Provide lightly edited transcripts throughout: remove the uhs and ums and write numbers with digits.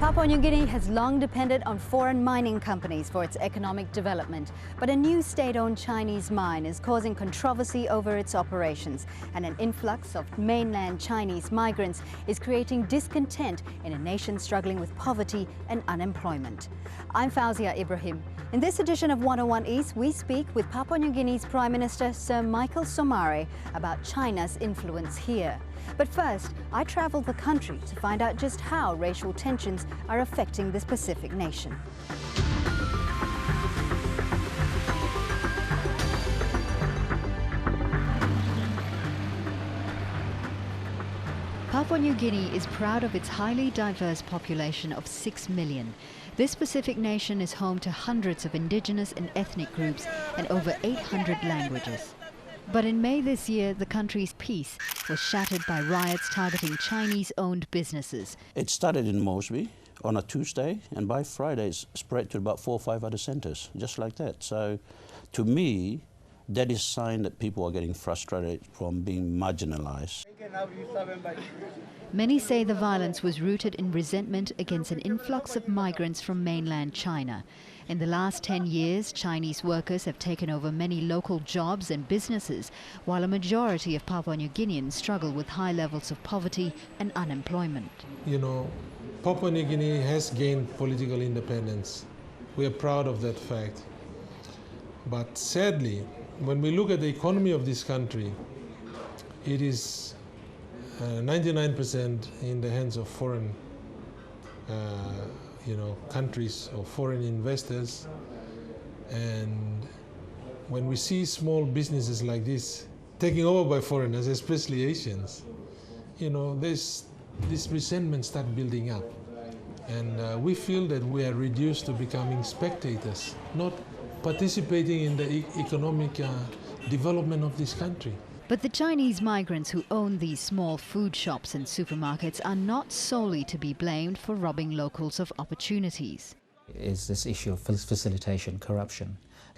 Papua New Guinea has long depended on foreign mining companies for its economic development, but a new state-owned Chinese mine is causing controversy over its operations, and an influx of mainland Chinese migrants is creating discontent in a nation struggling with poverty and unemployment. I'm Fauziah Ibrahim. In this edition of 101 East, we speak with Papua New Guinea's Prime Minister Sir Michael Somare about China's influence here. But first, I travelled the country to find out just how racial tensions are affecting this Pacific nation. Papua New Guinea is proud of its highly diverse population of 6 million. This Pacific nation is home to hundreds of indigenous and ethnic groups and over 800 languages. But in May this year, the country's peace was shattered by riots targeting Chinese-owned businesses. It started in Mosby on a Tuesday, and by Friday it's spread to about 4 or 5 other centres, just like that. So to me, that is a sign that people are getting frustrated from being marginalised. Many say the violence was rooted in resentment against an influx of migrants from mainland China. In the last 10 years, Chinese workers have taken over many local jobs and businesses, while a majority of Papua New Guineans struggle with high levels of poverty and unemployment. You know, Papua New Guinea has gained political independence. We are proud of that fact. But sadly, when we look at the economy of this country, it is 99% in the hands of foreign countries or foreign investors. And when we see small businesses like this taking over by foreigners, especially Asians, you know, this resentment start building up. And we feel that we are reduced to becoming spectators, not participating in the economic development of this country. But the Chinese migrants who own these small food shops and supermarkets are not solely to be blamed for robbing locals of opportunities. Is this issue of facilitation, corruption.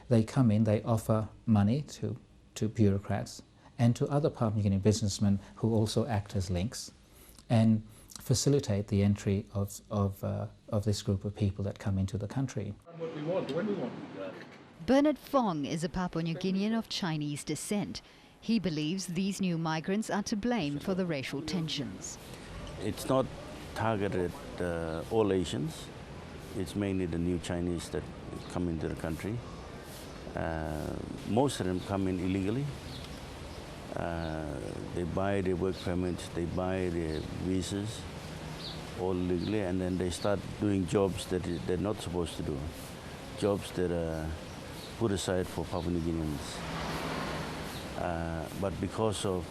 They come in, they offer money to bureaucrats and to other Papua New Guinea businessmen who also act as links and facilitate the entry of this group of people that come into the country. What we want, when we want. Bernard Fong is a Papua New Guinean of Chinese descent. He believes these new migrants are to blame for the racial tensions. It's not targeted all Asians. It's mainly the new Chinese that come into the country. Most of them come in illegally. They buy their work permits, they buy their visas, all legally, and then they start doing jobs that they're not supposed to do. Jobs that are put aside for Papua New Guineans. But because of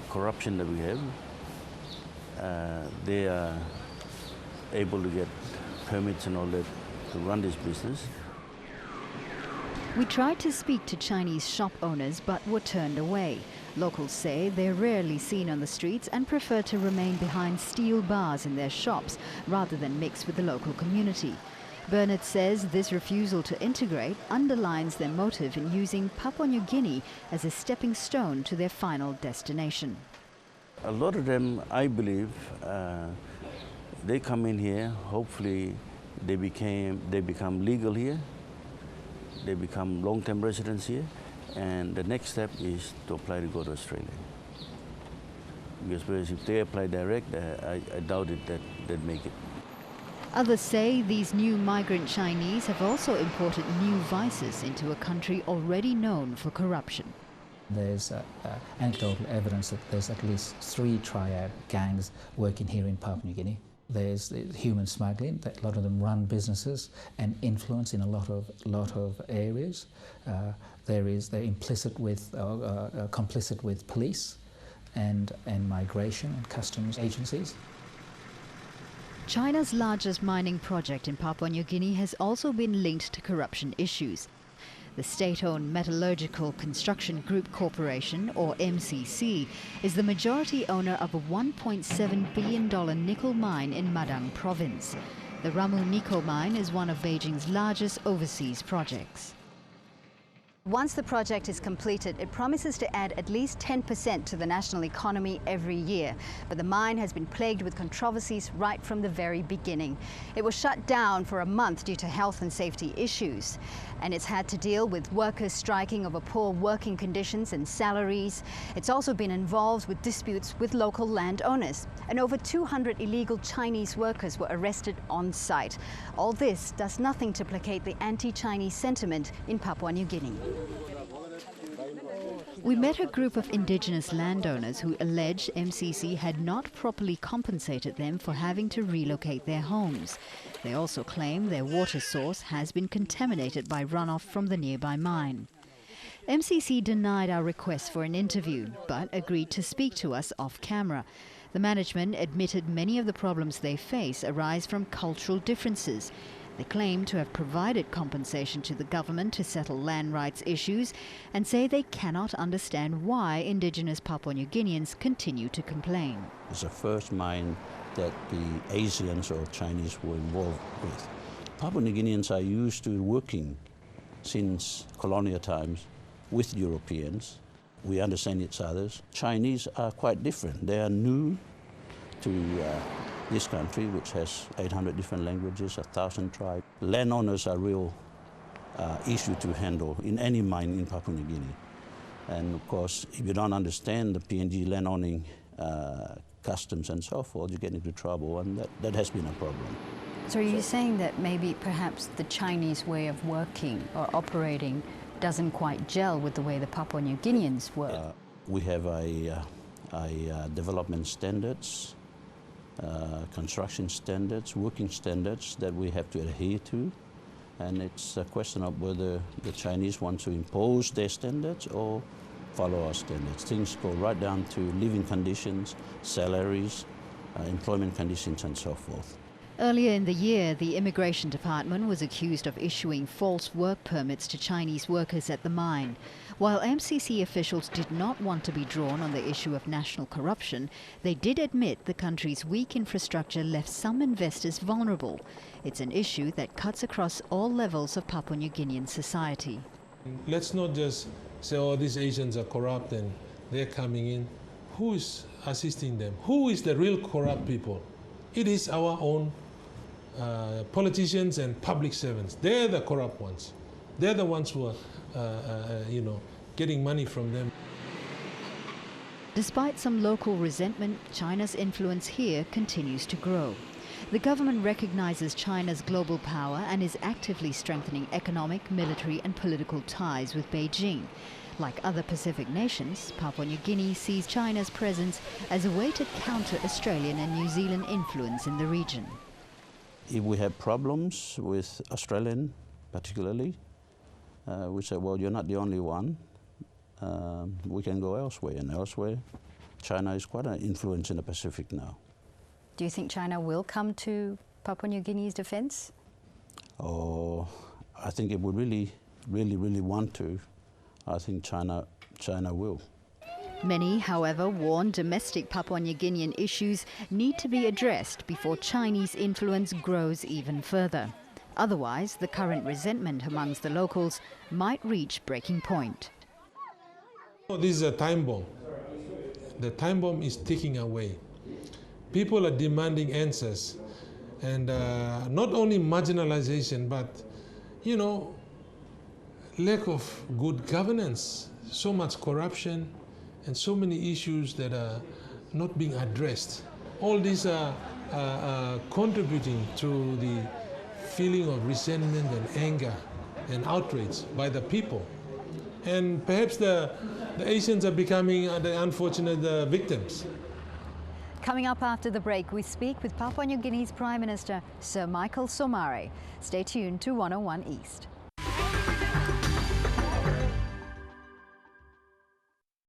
corruption that we have, they are able to get permits and all that to run this business. We tried to speak to Chinese shop owners but were turned away. Locals say they're rarely seen on the streets and prefer to remain behind steel bars in their shops rather than mix with the local community. Bernard says this refusal to integrate underlines their motive in using Papua New Guinea as a stepping stone to their final destination. A lot of them, I believe, they come in here, hopefully they become legal here, they become long-term residents here, and the next step is to apply to go to Australia. Because if they apply direct, I doubt it that they'd make it. Others say these new migrant Chinese have also imported new vices into a country already known for corruption. There's anecdotal evidence that there's at least 3 triad gangs working here in Papua New Guinea. There's the human smuggling, that a lot of them run businesses and influence in a lot of areas. They're complicit with police and migration and customs agencies. China's largest mining project in Papua New Guinea has also been linked to corruption issues. The state-owned Metallurgical Construction Group Corporation, or MCC, is the majority owner of a $1.7 billion nickel mine in Madang province. The Ramu nickel mine is one of Beijing's largest overseas projects. Once the project is completed, it promises to add at least 10% to the national economy every year. But the mine has been plagued with controversies right from the very beginning. It was shut down for a month due to health and safety issues. And it's had to deal with workers striking over poor working conditions and salaries. It's also been involved with disputes with local landowners. And over 200 illegal Chinese workers were arrested on site. All this does nothing to placate the anti-Chinese sentiment in Papua New Guinea. We met a group of indigenous landowners who alleged MCC had not properly compensated them for having to relocate their homes. They also claim their water source has been contaminated by runoff from the nearby mine. MCC denied our request for an interview, but agreed to speak to us off camera. The management admitted many of the problems they face arise from cultural differences. They claim to have provided compensation to the government to settle land rights issues and say they cannot understand why indigenous Papua New Guineans continue to complain. It's the first mine that the Asians or Chinese were involved with. Papua New Guineans are used to working since colonial times with Europeans. We understand each other. Chinese are quite different. They are new to this country, which has 800 different languages, 1,000 tribes. Landowners are a real issue to handle in any mine in Papua New Guinea. And of course, if you don't understand the PNG landowning customs and so forth, you get into trouble, and that has been a problem. So are you saying that maybe perhaps the Chinese way of working or operating doesn't quite gel with the way the Papua New Guineans work? We have a development standards, construction standards, working standards that we have to adhere to, and it's a question of whether the Chinese want to impose their standards or follow our standards. Things go right down to living conditions, salaries, employment conditions and so forth. Earlier in the year, the Immigration Department was accused of issuing false work permits to Chinese workers at the mine. While MCC officials did not want to be drawn on the issue of national corruption, they did admit the country's weak infrastructure left some investors vulnerable. It's an issue that cuts across all levels of Papua New Guinean society. Let's not just say, oh, these Asians are corrupt and they're coming in. Who is assisting them? Who is the real corrupt people? It is our own politicians and public servants. They're the corrupt ones. They're the ones who are, getting money from them. Despite some local resentment, China's influence here continues to grow. The government recognizes China's global power and is actively strengthening economic, military and political ties with Beijing. Like other Pacific nations, Papua New Guinea sees China's presence as a way to counter Australian and New Zealand influence in the region. If we have problems with Australian particularly, we say, well, you're not the only one. We can go elsewhere, and elsewhere China is quite an influence in the Pacific now. Do you think China will come to Papua New Guinea's defense? Oh, I think it would really want to. I think China will. Many, however, warn domestic Papua New Guinean issues need to be addressed before Chinese influence grows even further. Otherwise, the current resentment amongst the locals might reach breaking point. This is a time bomb. The time bomb is ticking away. People are demanding answers. And not only marginalization, but, lack of good governance, so much corruption, and so many issues that are not being addressed. All these are contributing to the feeling of resentment and anger and outrage by the people. And perhaps the Asians are becoming the unfortunate victims. Coming up after the break, we speak with Papua New Guinea's Prime Minister, Sir Michael Somare. Stay tuned to 101 East.